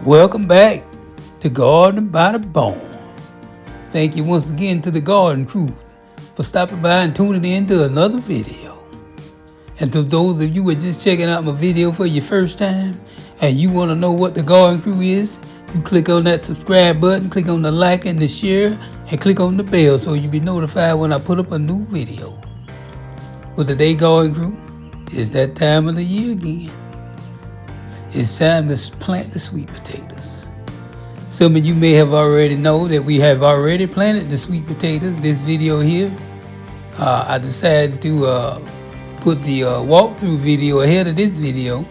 Welcome back to Garden by the Bone. Thank you once again to the garden crew for stopping by and tuning in to another video. And to those of you who are just checking out my video for your first time and you want to know what the garden crew is, you click on that subscribe button, click on the like and the share, and click on the bell so you'll be notified when I put up a new video. Well, today, garden crew, it's that time of the year again. It's time to plant the sweet potatoes. Some of you may have already know that we have already planted the sweet potatoes. This video here, I decided to put the walkthrough video ahead of this video.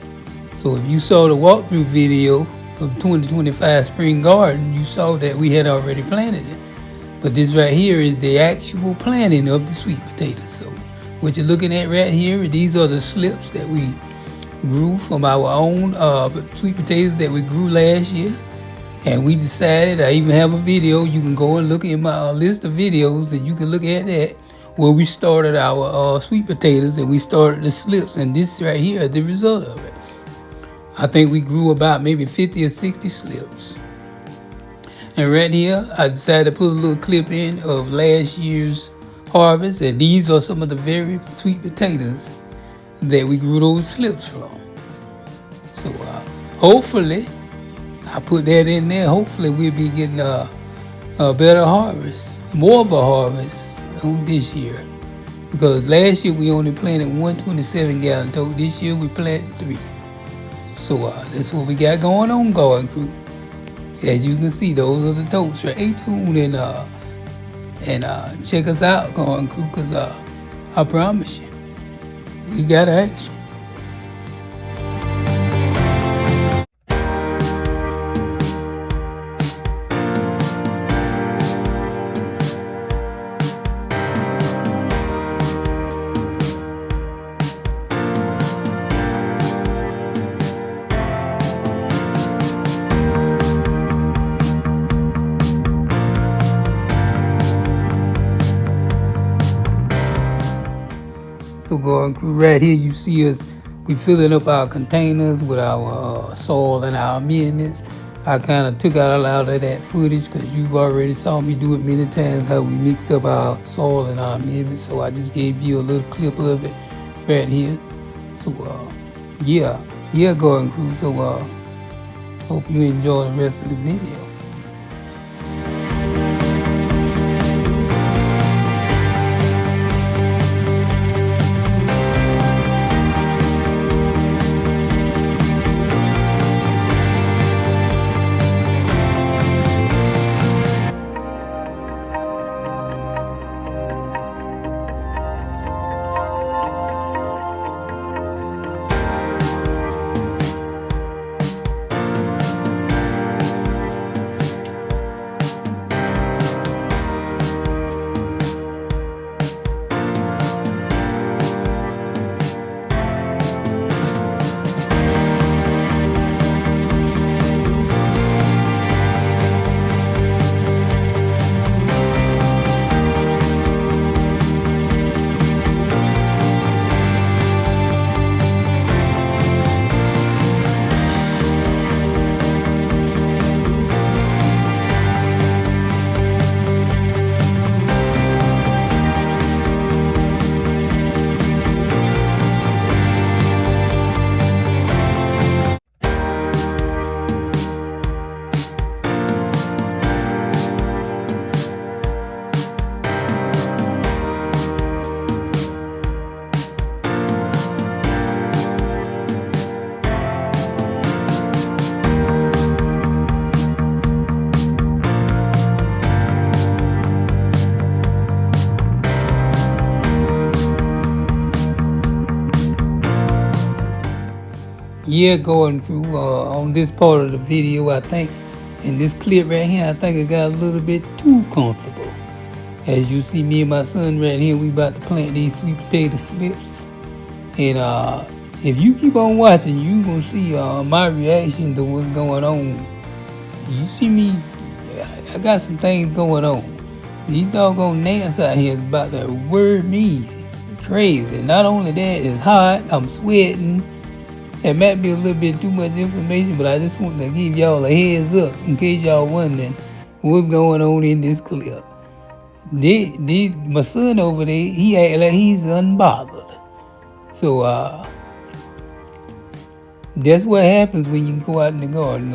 So if you saw the walkthrough video of 2025 Spring Garden, you saw that we had already planted it. But this right here is the actual planting of the sweet potatoes. So what you're looking at right here, these are the slips that we grew from our own sweet potatoes that we grew last year. And we decided, I even have a video, you can go and look at my list of videos and you can look at that, where we started our sweet potatoes and we started the slips, and this right here is the result of it. I think we grew about maybe 50 or 60 slips. And right here, I decided to put a little clip in of last year's harvest, and these are some of the very sweet potatoes that we grew those slips from. So hopefully, I put that in there. Hopefully we'll be getting a better harvest, more of a harvest on this year. Because last year we only planted 127 gallon tote. This year we planted 3. So that's what we got going on, garden crew. As you can see, those are the totes. Right? Stay tuned and check us out, garden crew, because I promise you, we got action. So garden crew, right here you see us, we filling up our containers with our soil and our amendments. I kind of took out a lot of that footage because you've already saw me do it many times, how we mixed up our soil and our amendments. So I just gave you a little clip of it right here. So yeah, garden crew. So hope you enjoy the rest of the video. Yeah, garden crew, on this part of the video, I think, in this clip right here, I think it got a little bit too comfortable. As you see me and my son right here, we about to plant these sweet potato slips. And if you keep on watching, you gonna see my reaction to what's going on. You see me, I got some things going on. These doggone gnats out here is about to worry me crazy. Not only that, it's hot, I'm sweating, It might be a little bit too much information, but I just want to give y'all a heads up in case y'all wondering what's going on in this clip. My son over there, he act like he's unbothered. So that's what happens when you go out in the garden.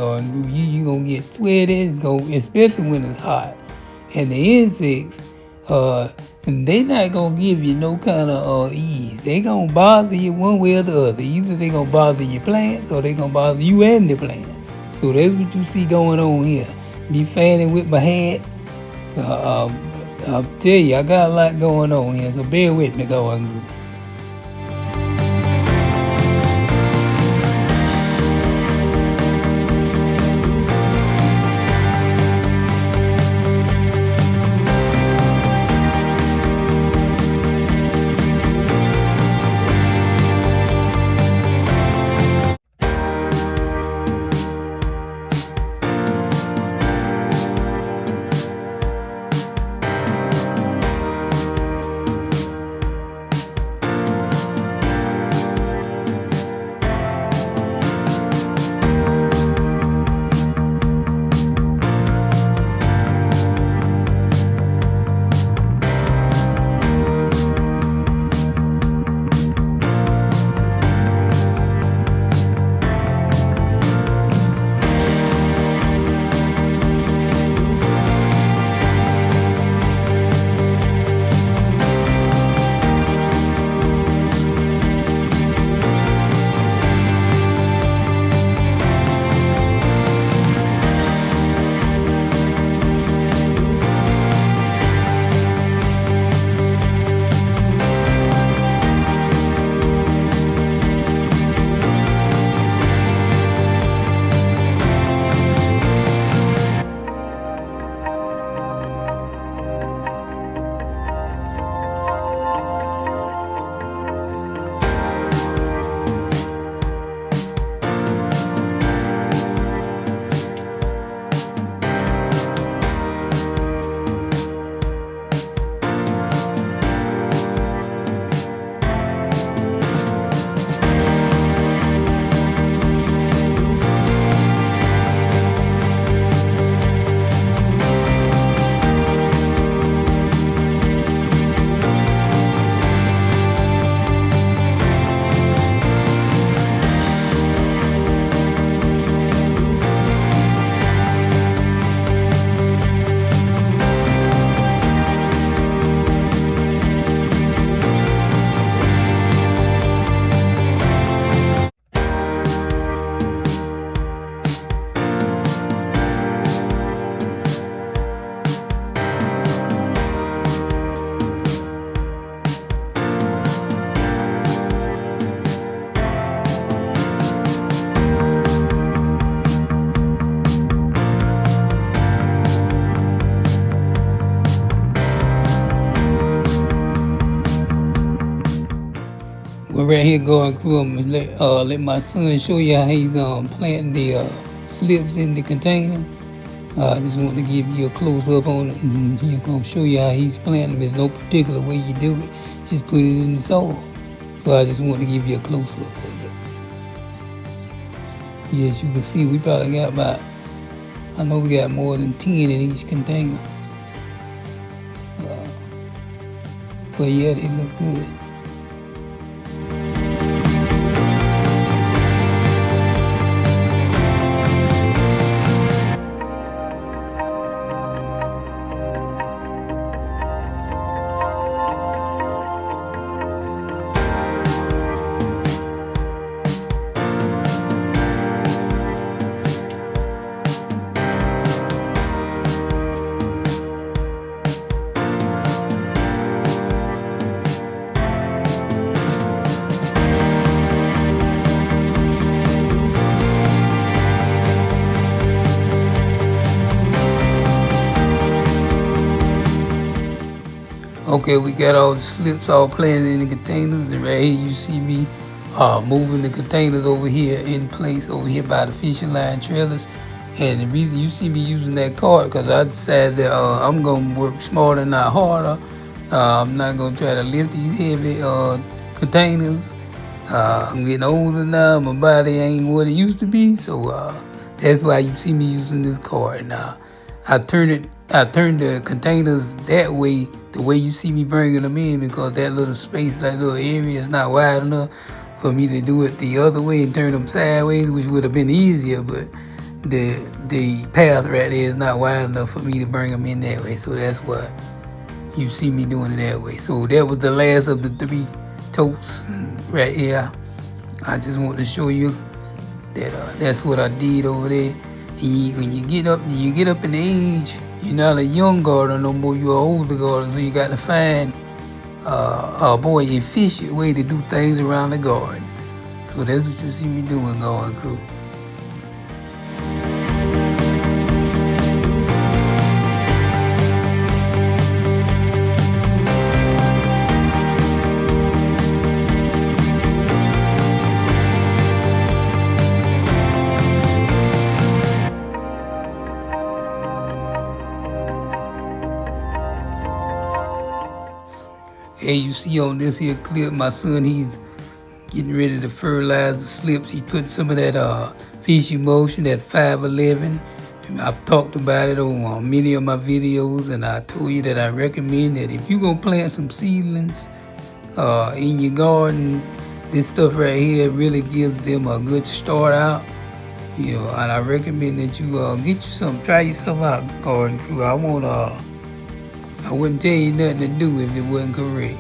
You gonna get sweaty, especially when it's hot. And the insects, they not gonna give you no kind of ease. They gonna bother you one way or the other. Either they gonna bother your plants or they gonna bother you and the plant. So that's what you see going on here. Me fanning with my hat. I'll tell you, I got a lot going on here, so bear with me, going group. We're right here going through them and let my son show you how he's planting the slips in the container. I just want to give you a close up on it, and he's gonna show you how he's planting them. There's no particular way you do it; just put it in the soil. So I just want to give you a close up of it. Yes, you can see we probably got about, I know we got more than 10 in each container. But yeah, they look good. Okay, we got all the slips all planted in the containers, and right here you see me moving the containers over here in place over here by the fishing line trailers. And the reason you see me using that cart, because I decided that I'm going to work smarter, not harder. I'm not going to try to lift these heavy containers. I'm getting older now. My body ain't what it used to be, so that's why you see me using this card now. I turn the containers that way, the way you see me bringing them in, because that little space, that little area is not wide enough for me to do it the other way and turn them sideways, which would have been easier, but the path right there is not wide enough for me to bring them in that way, so that's why you see me doing it that way. So that was the last of the 3 totes right here. I just want to show you that that's what I did over there. When you get up in age, you're not a young gardener no more, you're an older gardener, so you got to find a more efficient way to do things around the garden. So that's what you see me doing, garden crew. Hey, you see on this here clip, my son, he's getting ready to fertilize the slips. He's putting some of that fish emulsion, that 511. I've talked about it on many of my videos, and I told you that I recommend that if you're going to plant some seedlings in your garden, this stuff right here really gives them a good start out. You know, and I recommend that you get you some, try yourself out, garden crew. I wouldn't tell you nothing to do if it wasn't correct.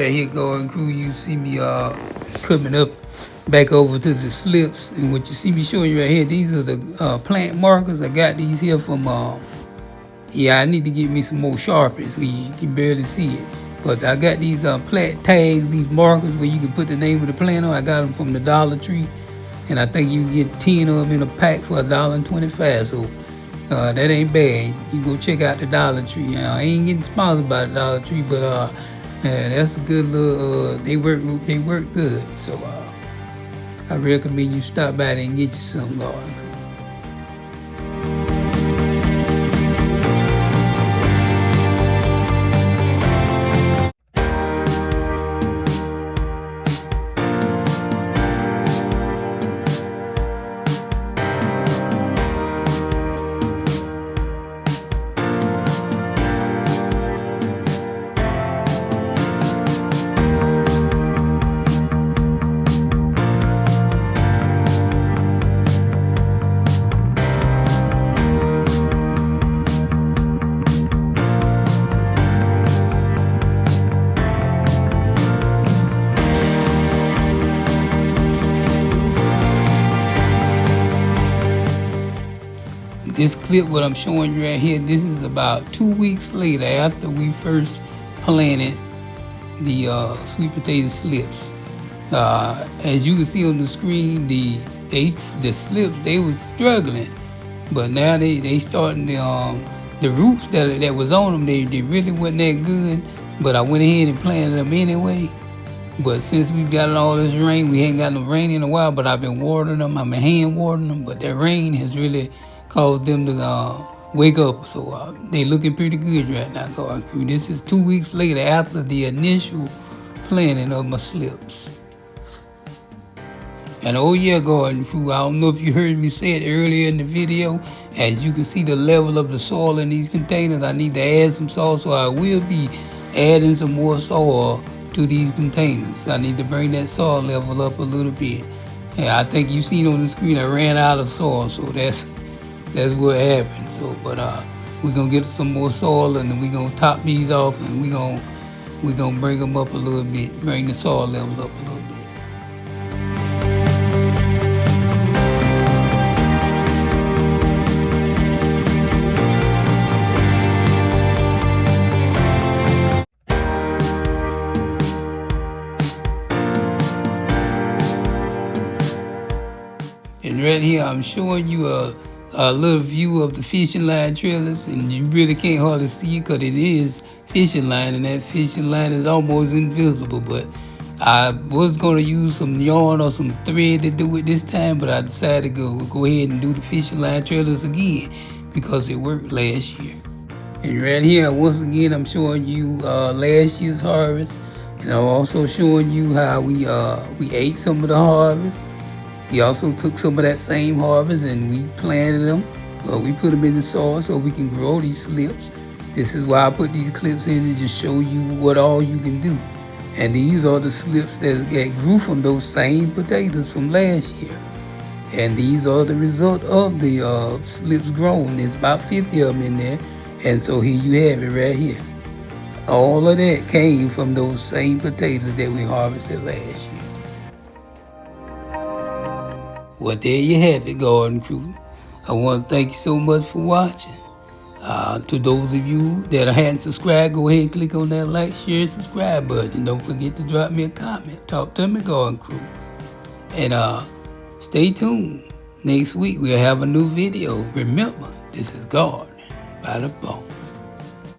right here, Garden Crew, you see me coming up back over to the slips. And what you see me showing you right here, these are the plant markers. I got these here from, I need to get me some more Sharpies so you can barely see it. But I got these plant tags, these markers where you can put the name of the plant on. I got them from the Dollar Tree. And I think you can get 10 of them in a pack for $1.25. So that ain't bad. You go check out the Dollar Tree. I ain't getting sponsored by the Dollar Tree, but that's a good little. They work good. So I recommend you stop by there and get you some, Lord. This clip, what I'm showing you right here, this is about 2 weeks later after we first planted the sweet potato slips. As you can see on the screen, the slips, they was struggling, but now they starting the roots that was on them, they really wasn't that good. But I went ahead and planted them anyway. But since we've gotten all this rain, we ain't got no rain in a while, but I've been watering them. I've been hand watering them, but that rain has really caused them to wake up. So they looking pretty good right now, Garden Crew. This is 2 weeks later after the initial planting of my slips. And oh yeah, Garden Crew, I don't know if you heard me say it earlier in the video. As you can see the level of the soil in these containers, I need to add some soil, so I will be adding some more soil to these containers. I need to bring that soil level up a little bit. Yeah, I think you seen on the screen I ran out of soil, so that's what happened. So, but we're gonna get some more soil, and then we're gonna top these off, and we're gonna bring them up a little bit, bring the soil level up a little bit. And right here, I'm showing you a little view of the fishing line trailers, and you really can't hardly see it because it is fishing line, and that fishing line is almost invisible. But I was going to use some yarn or some thread to do it this time, but I decided to go ahead and do the fishing line trailers again because it worked last year. And right here, once again, I'm showing you last year's harvest, and I'm also showing you how we ate some of the harvest. We also took some of that same harvest and we planted them. Well, we put them in the soil so we can grow these slips. This is why I put these clips in to just show you what all you can do. And these are the slips that grew from those same potatoes from last year. And these are the result of the slips grown. There's about 50 of them in there. And so here you have it right here. All of that came from those same potatoes that we harvested last year. Well, there you have it, Garden Crew. I want to thank you so much for watching. To those of you that hadn't subscribed, go ahead and click on that like, share, subscribe button. Don't forget to drop me a comment. Talk to me, Garden Crew. And stay tuned. Next week, we'll have a new video. Remember, this is Garden by the Bone.